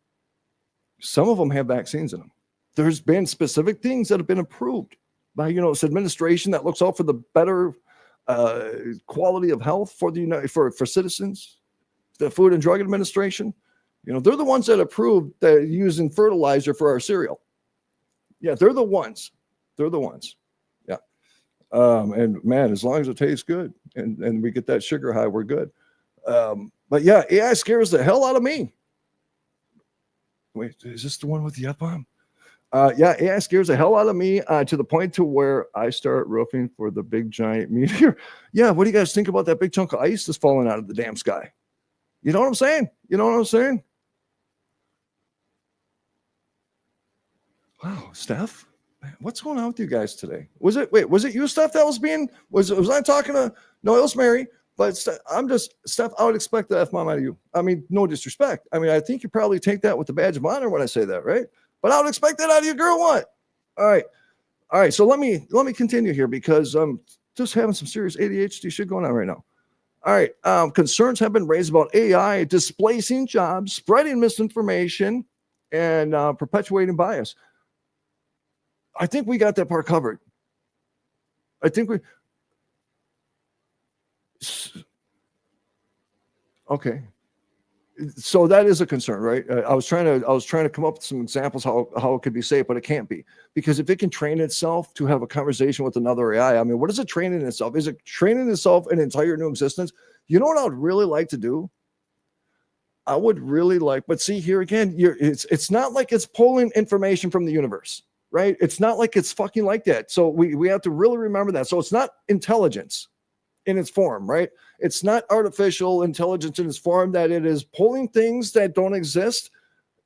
There's been specific things that have been approved by this administration that looks out for the better quality of health for the for citizens, the Food and Drug Administration. They're the ones that approved that using fertilizer for our cereal. Yeah, they're the ones. They're the ones. Yeah. And man, as long as it tastes good and we get that sugar high, we're good. But yeah, AI scares the hell out of me. Wait, is this the one with the F-bomb? Yeah, AI scares the hell out of me to the point to where I start roofing for the big giant meteor. Yeah, what do you guys think about that big chunk of ice that's falling out of the damn sky? You know what I'm saying? Wow, Steph, man, what's going on with you guys today? Was it you, Steph, that was I talking to? No, it was Mary. But Steph, I would expect the F-bomb out of you. I mean, no disrespect. I mean, I think you probably take that with the badge of honor when I say that, right? But I would expect that out of you, girl. What? All right. So let me continue here because I'm just having some serious ADHD shit going on right now. All right. Concerns have been raised about AI displacing jobs, spreading misinformation, and perpetuating bias. I think we got that part covered. Okay. So that is a concern, right? I was trying to come up with some examples how it could be safe, but it can't be, because if it can train itself to have a conversation with another AI, I mean, what is it training itself? Is it training itself an entire new existence? You know what I would really like to do? I would really like, but see here again, it's not like it's pulling information from the universe, right? It's not like it's fucking like that. So we have to really remember that. So it's not intelligence in its form, right? It's not artificial intelligence in its form that it is pulling things that don't exist,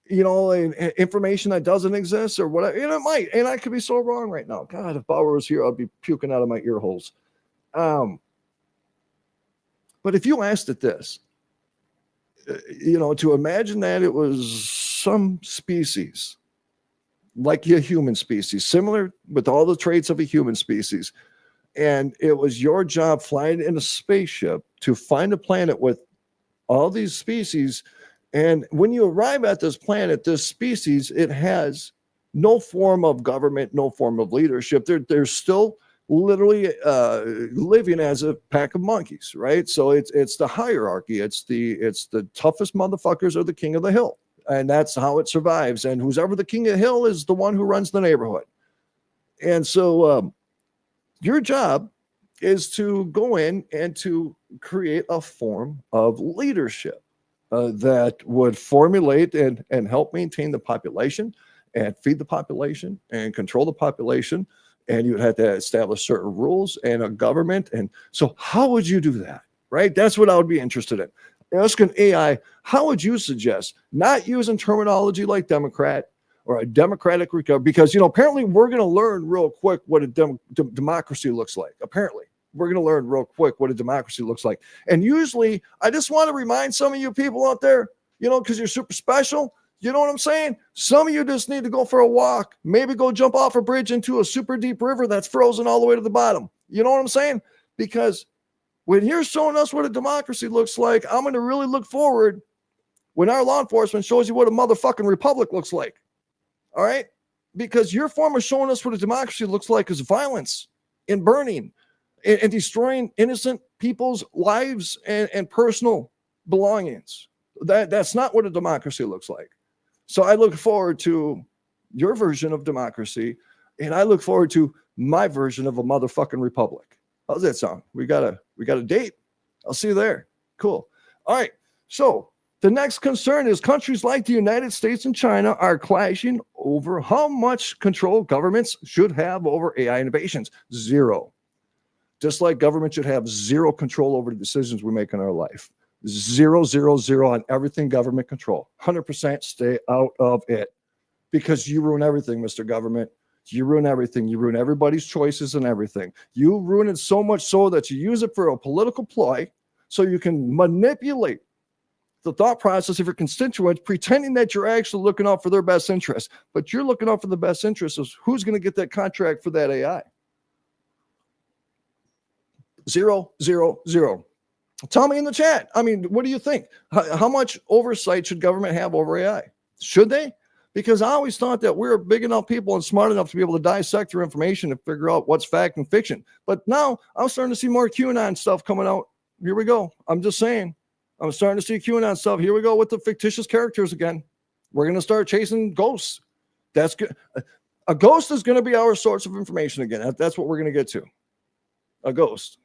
information that doesn't exist or whatever. It might, and I could be so wrong right now. God, if Bauer was here, I'd be puking out of my ear holes. But if you asked it this, to imagine that it was some species, like a human species, similar with all the traits of a human species, and it was your job flying in a spaceship to find a planet with all these species. And when you arrive at this planet, this species, it has no form of government, no form of leadership. They're still literally living as a pack of monkeys, right? So it's the hierarchy. It's the toughest motherfuckers are the king of the hill. And that's how it survives. And who's ever the king of the hill is the one who runs the neighborhood. And so, your job is to go in and to create a form of leadership that would formulate and help maintain the population and feed the population and control the population. And you would have to establish certain rules and a government. And so how would you do that, right? That's what I would be interested in. Asking AI, how would you suggest not using terminology like Democrat, or a democratic recovery, because apparently we're going to learn real quick what a democracy looks like. Apparently we're going to learn real quick what a democracy looks like. And usually I just want to remind some of you people out there, because you're super special. You know what I'm saying? Some of you just need to go for a walk, maybe go jump off a bridge into a super deep river that's frozen all the way to the bottom. You know what I'm saying? Because when you're showing us what a democracy looks like, I'm going to really look forward when our law enforcement shows you what a motherfucking republic looks like. All right? Because your form of showing us what a democracy looks like is violence and burning and destroying innocent people's lives and personal belongings. That's not what a democracy looks like. So I look forward to your version of democracy, and I look forward to my version of a motherfucking republic. How's that sound? We got a date. I'll see you there. Cool. All right. So the next concern is countries like the United States and China are clashing over how much control governments should have over AI innovations. Zero. Just like government should have zero control over the decisions we make in our life. 0, 0, 0 on everything government control. 100% stay out of it, because you ruin everything, Mr. Government. You ruin everything. You ruin everybody's choices and everything. You ruin it so much so that you use it for a political ploy so you can manipulate the thought process of your constituents, pretending that you're actually looking out for their best interest. But you're looking out for the best interest of who's going to get that contract for that AI. 0, 0, 0. Tell me in the chat. I mean, what do you think? How much oversight should government have over AI? Should they? because I always thought that we're big enough people and smart enough to be able to dissect your information and figure out what's fact and fiction. But now I'm starting to see more QAnon stuff coming out. Here we go. I'm just saying. I'm starting to see QAnon stuff. Here we go with the fictitious characters again. We're going to start chasing ghosts. That's good. A ghost is going to be our source of information again. That's what we're going to get to. A ghost.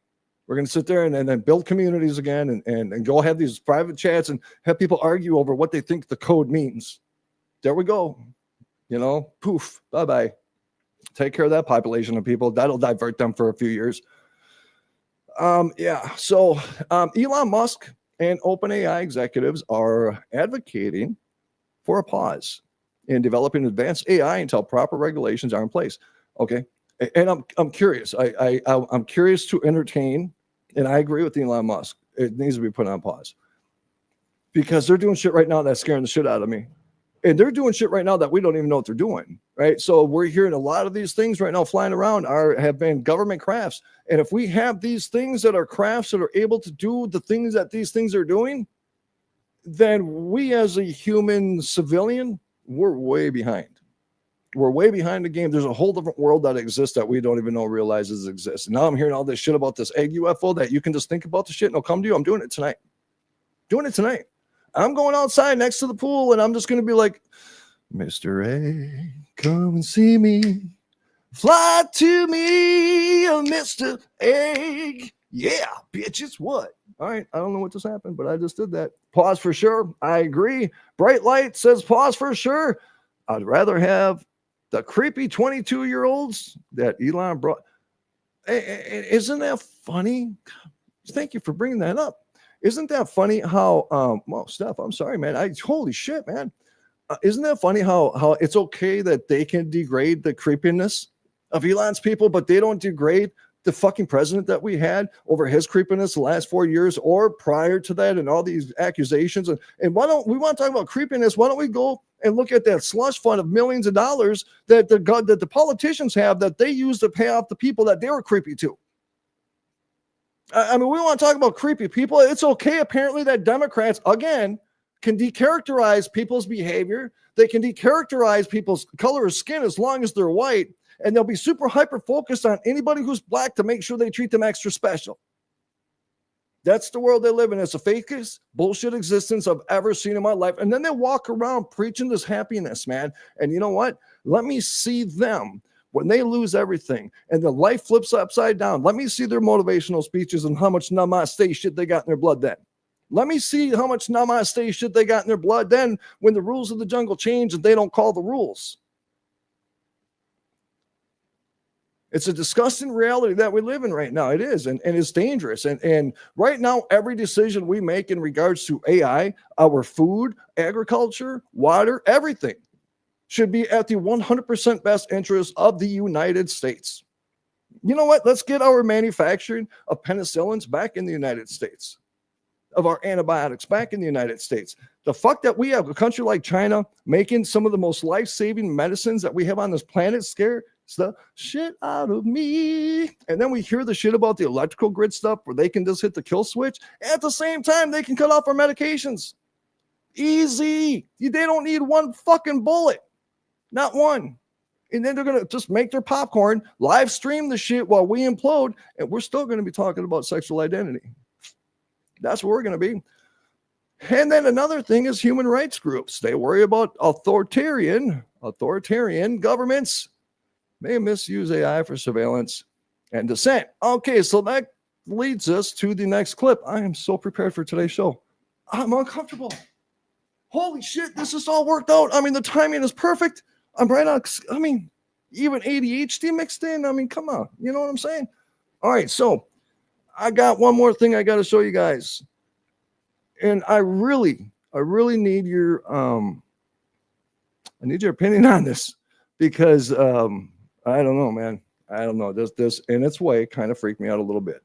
We're going to sit there and then build communities again and go have these private chats and have people argue over what they think the code means. There we go. You know, poof, bye-bye. Take care of that population of people. That'll divert them for a few years. Yeah. So Elon Musk and OpenAI executives are advocating for a pause in developing advanced AI until proper regulations are in place. Okay. And I'm curious. I'm curious to entertain, and I agree with Elon Musk. It needs to be put on pause because they're doing shit right now that's scaring the shit out of me. And they're doing shit right now that we don't even know what they're doing, right? So we're hearing a lot of these things right now flying around have been government crafts. And if we have these things that are crafts that are able to do the things that these things are doing, then we as a human civilian, we're way behind. We're way behind the game. There's a whole different world that exists that we don't even know realizes exists. And now I'm hearing all this shit about this egg UFO that you can just think about the shit and it'll come to you. I'm doing it tonight. I'm going outside next to the pool and I'm just going to be like, Mr. A, come and see me. Fly to me, Mr. Egg. Yeah, bitches, what? All right, I don't know what just happened, but I just did that. Pause for sure. I agree. Bright Light says pause for sure. I'd rather have the creepy 22-year-olds that Elon brought. Isn't that funny? Thank you for bringing that up. Isn't that funny how, well, Steph, I'm sorry, man. Holy shit, man. Isn't that funny how it's okay that they can degrade the creepiness of Elon's people, but they don't degrade the fucking president that we had over his creepiness the last 4 years or prior to that and all these accusations. And why don't we want to talk about creepiness? Why don't we go and look at that slush fund of millions of dollars that the politicians have that they use to pay off the people that they were creepy to? I mean, we want to talk about creepy people. It's okay, apparently, that Democrats, again, can decharacterize people's behavior. They can decharacterize people's color of skin as long as they're white. And they'll be super hyper-focused on anybody who's black to make sure they treat them extra special. That's the world they live in. It's the fakest bullshit existence I've ever seen in my life. And then they walk around preaching this happiness, man. And you know what? Let me see them. When they lose everything and the life flips upside down, let me see their motivational speeches and how much namaste shit they got in their blood then. Let me see how much namaste shit they got in their blood then when the rules of the jungle change and they don't call the rules. It's a disgusting reality that we live in right now. It is, and it's dangerous. And right now, every decision we make in regards to AI, our food, agriculture, water, everything, should be at the 100% best interest of the United States. You know what? Let's get our manufacturing of penicillins back in the United States, of our antibiotics back in the United States. The fuck that we have a country like China making some of the most life-saving medicines that we have on this planet scare the shit out of me. And then we hear the shit about the electrical grid stuff where they can just hit the kill switch. At the same time, they can cut off our medications. Easy. They don't need one fucking bullet. Not one. And then they're going to just make their popcorn, live stream the shit while we implode, and we're still going to be talking about sexual identity. That's where we're going to be. And then another thing is human rights groups. They worry about authoritarian governments may misuse AI for surveillance and dissent. Okay, so that leads us to the next clip. I am so prepared for today's show. I'm uncomfortable. Holy shit, this is all worked out. I mean, the timing is perfect. I'm right on. I mean, even ADHD mixed in. I mean, come on. You know what I'm saying? All right, so I got one more thing I got to show you guys. And I really need your opinion on this because I don't know, man. I don't know. This in its way kind of freaked me out a little bit.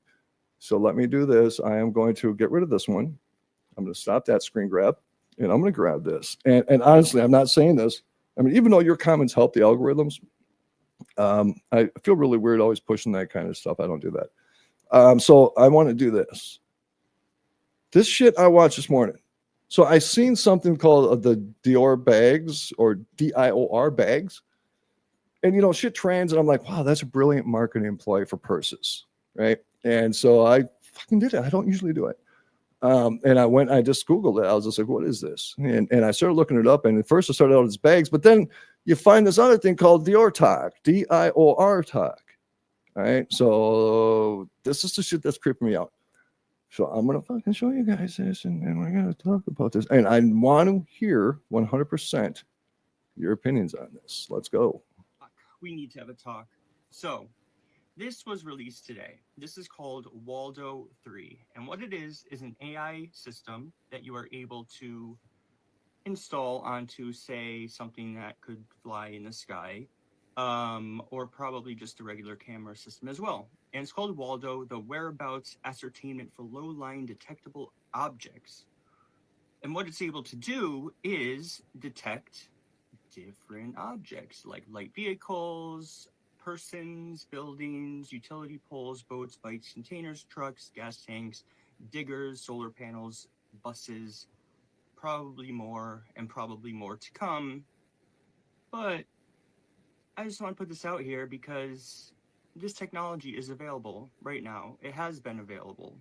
So let me do this. I am going to get rid of this one. I'm going to stop that screen grab, and I'm going to grab this. And honestly, I'm not saying this. I mean, even though your comments help the algorithms, I feel really weird always pushing that kind of stuff. I don't do that. So I want to do this. This shit I watched this morning. So I seen something called the Dior bags or DIOR bags. And, shit trends. And I'm like, wow, that's a brilliant marketing ploy for purses. Right. And so I fucking did it. I don't usually do it. And I just Googled it. I was just like, what is this? And I started looking it up. And at first I started out as bags, but then you find this other thing called Dior talk, DIOR talk. All right. So this is the shit that's creeping me out. So I'm going to fucking show you guys this and we're going to talk about this. And I want to hear 100% your opinions on this. Let's go. We need to have a talk. So this was released today. This is called Waldo 3. And what it is an AI system that you are able to install onto, say, something that could fly in the sky, or probably just a regular camera system as well. And it's called Waldo, the whereabouts ascertainment for low-lying detectable objects. And what it's able to do is detect different objects like light vehicles, persons, buildings, utility poles, boats, bikes, containers, trucks, gas tanks, diggers, solar panels, buses, probably more to come. But I just want to put this out here because this technology is available right now. It has been available.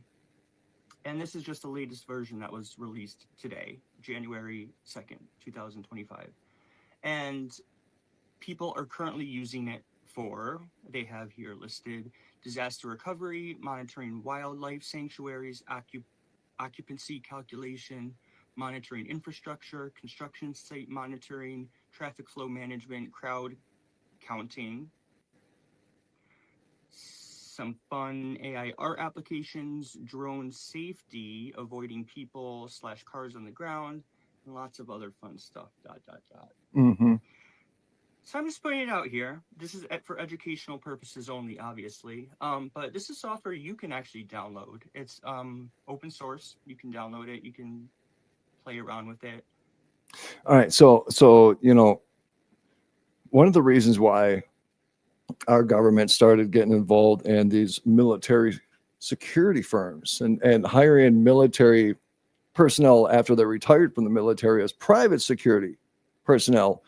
And this is just the latest version that was released today, January 2nd, 2025. And people are currently using it for, they have here listed, disaster recovery, monitoring wildlife sanctuaries, occupancy calculation, monitoring infrastructure, construction site monitoring, traffic flow management, crowd counting, some fun AI art applications, drone safety, avoiding people / cars on the ground, and lots of other fun stuff, ... Mm-hmm. So I'm just putting it out here. This is for educational purposes only, obviously. But this is software you can actually download. It's open source. You can download it. You can play around with it. All right. So one of the reasons why our government started getting involved in these military security firms and hiring military personnel after they're retired from the military as private security personnel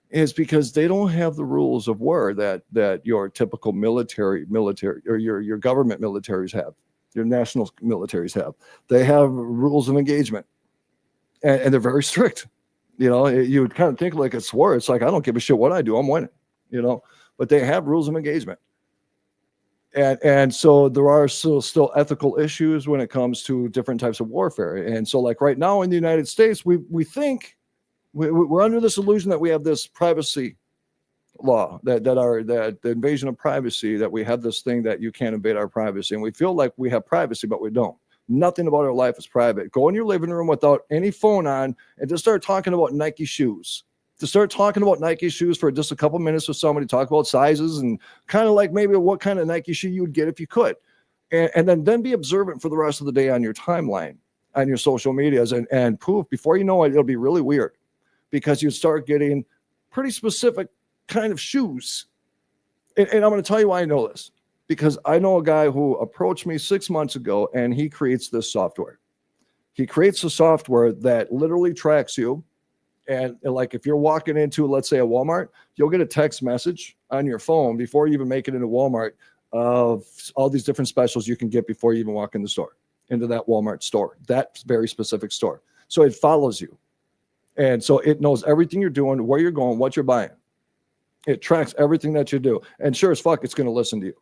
is because they don't have the rules of war that your typical military or your government militaries have, your national militaries have. They have rules of engagement, and they're very strict. You would kind of think like it's war. It's like, I don't give a shit what I do, I'm winning. But they have rules of engagement, and so there are still ethical issues when it comes to different types of warfare. And so, like right now in the United States, we think. We're under this illusion that we have this privacy law, that the invasion of privacy, that we have this thing that you can't invade our privacy. And we feel like we have privacy, but we don't. Nothing about our life is private. Go in your living room without any phone on and just start talking about Nike shoes. To start talking about Nike shoes for just a couple minutes with somebody, talk about sizes and kind of like maybe what kind of Nike shoe you would get if you could. And then be observant for the rest of the day on your timeline, on your social medias, and poof, before you know it, it'll be really weird. Because you start getting pretty specific kind of shoes. And I'm going to tell you why I know this. Because I know a guy who approached me 6 months ago, and he creates this software. He creates a software that literally tracks you. And like if you're walking into, let's say, a Walmart, you'll get a text message on your phone before you even make it into Walmart of all these different specials you can get before you even walk in the store, into that Walmart store, that very specific store. So it follows you. And so it knows everything you're doing, where you're going, what you're buying. It tracks everything that you do. And sure as fuck, it's going to listen to you.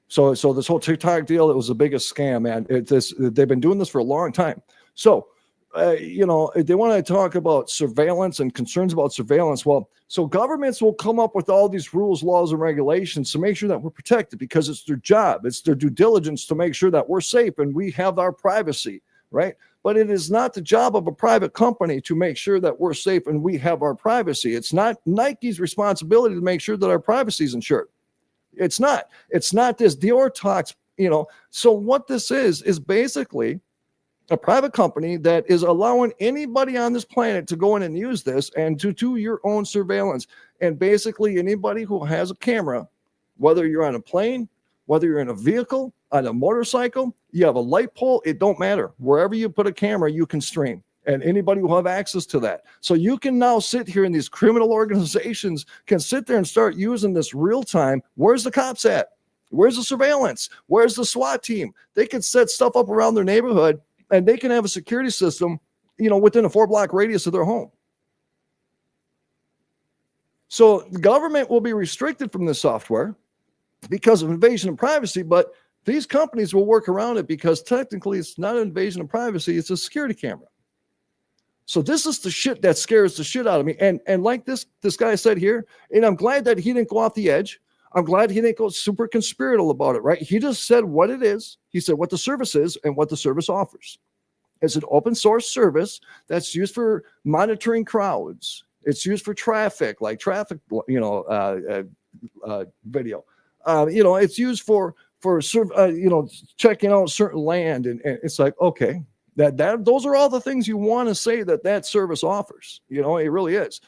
So this whole TikTok deal, it was the biggest scam, man. They've been doing this for a long time. So, they want to talk about surveillance and concerns about surveillance. Well, so governments will come up with all these rules, laws, and regulations to make sure that we're protected because it's their job. It's their due diligence to make sure that we're safe and we have our privacy, right? But it is not the job of a private company to make sure that we're safe and we have our privacy. It's not Nike's responsibility to make sure that our privacy is ensured. It's not this Dior talks, So what this is basically a private company that is allowing anybody on this planet to go in and use this and to do your own surveillance. And basically anybody who has a camera, whether you're on a plane, whether you're in a vehicle, on a motorcycle, you have a light pole, it don't matter. Wherever you put a camera, you can stream. And anybody will have access to that. So you can now sit here, and these criminal organizations can sit there and start using this real time. Where's the cops at? Where's the surveillance? Where's the SWAT team? They can set stuff up around their neighborhood, and they can have a security system, within a 4-block radius of their home. So the government will be restricted from this software because of invasion of privacy, but these companies will work around it because technically it's not an invasion of privacy, it's a security camera. So this is the shit that scares the shit out of me. And like this guy said here, and I'm glad that he didn't go off the edge. I'm glad he didn't go super conspiratorial about it, right? He just said what it is. He said what the service is and what the service offers. It's an open source service that's used for monitoring crowds. It's used for traffic, like traffic, video. It's used for checking out certain land. And it's like, okay. Those are all the things you want to say that service offers. It really is.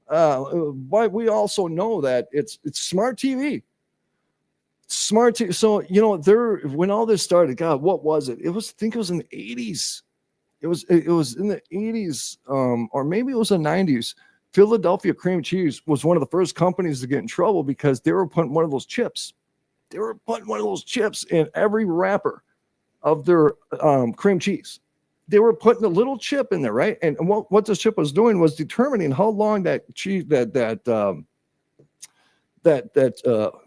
But we also know that it's smart TV. Smart TV. So when all this started, God, what was it? I think it was in the 80s. It was in the 80s, or maybe it was the 90s. Philadelphia cream cheese was one of the first companies to get in trouble because they were putting one of those chips. They were putting one of those chips in every wrapper of their cream cheese. They were putting a little chip in there, right? And what this chip was doing was determining how long that cheese, that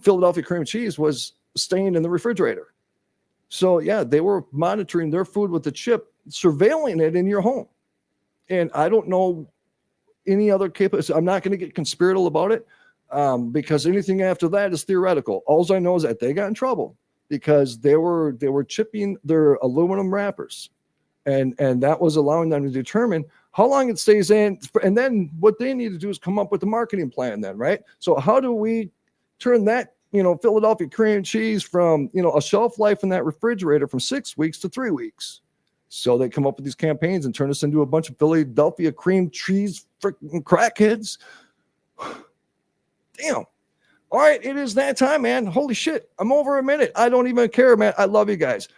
Philadelphia cream cheese was staying in the refrigerator. So yeah, they were monitoring their food with the chip, surveilling it in your home. And I don't know any other capability. I'm not going to get conspiratorial about it because anything after that is theoretical. All I know is that they got in trouble because they were chipping their aluminum wrappers. And that was allowing them to determine how long it stays in. And then what they need to do is come up with a marketing plan then, right? So how do we turn that, Philadelphia cream cheese from, a shelf life in that refrigerator from 6 weeks to 3 weeks? So they come up with these campaigns and turn us into a bunch of Philadelphia cream cheese freaking crackheads. Damn. All right, it is that time, man. Holy shit. I'm over a minute. I don't even care, man. I love you guys.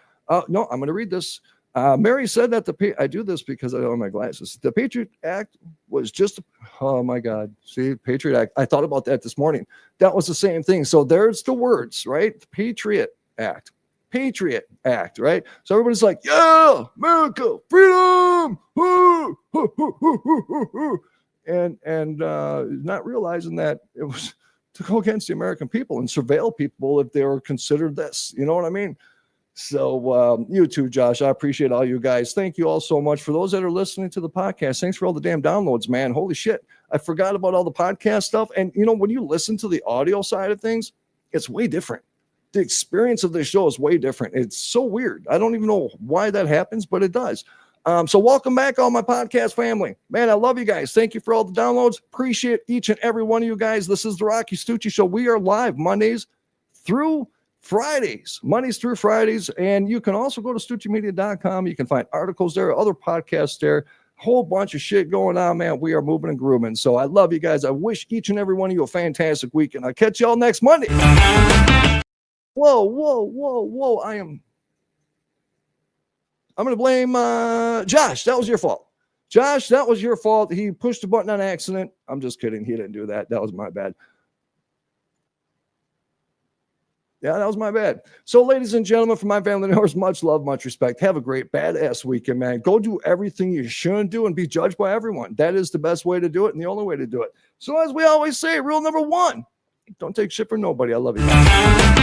No, I'm going to read this. Mary said that I do this because I don't have my glasses. The Patriot Act was just, oh my God. See, Patriot Act. I thought about that this morning. That was the same thing. So there's the words, right? The Patriot Act. Patriot Act, right? So everybody's like, yeah, America, freedom, woo, hoo, hoo, hoo, hoo, hoo, hoo. And not realizing that it was to go against the American people and surveil people if they were considered this. You know what I mean? So you too, Josh. I appreciate all you guys. Thank you all so much. For those that are listening to the podcast, thanks for all the damn downloads, man. Holy shit. I forgot about all the podcast stuff. And, when you listen to the audio side of things, it's way different. The experience of this show is way different. It's so weird. I don't even know why that happens, but it does. So welcome back, all my podcast family. Man, I love you guys. Thank you for all the downloads. Appreciate each and every one of you guys. This is the Rocci Stucci Show. We are live Mondays through Fridays. And you can also go to StucciMedia.com. You can find articles there, other podcasts there. Whole bunch of shit going on, man. We are moving and grooming. So I love you guys. I wish each and every one of you a fantastic week. And I'll catch y'all next Monday. Whoa. I'm going to blame Josh. That was your fault. Josh, that was your fault. He pushed the button on accident. I'm just kidding. He didn't do that. That was my bad. Yeah, that was my bad. So, ladies and gentlemen, from my family members, much love, much respect. Have a great badass weekend, man. Go do everything you shouldn't do and be judged by everyone. That is the best way to do it and the only way to do it. So, as we always say, rule number 1, don't take shit from nobody. I love you.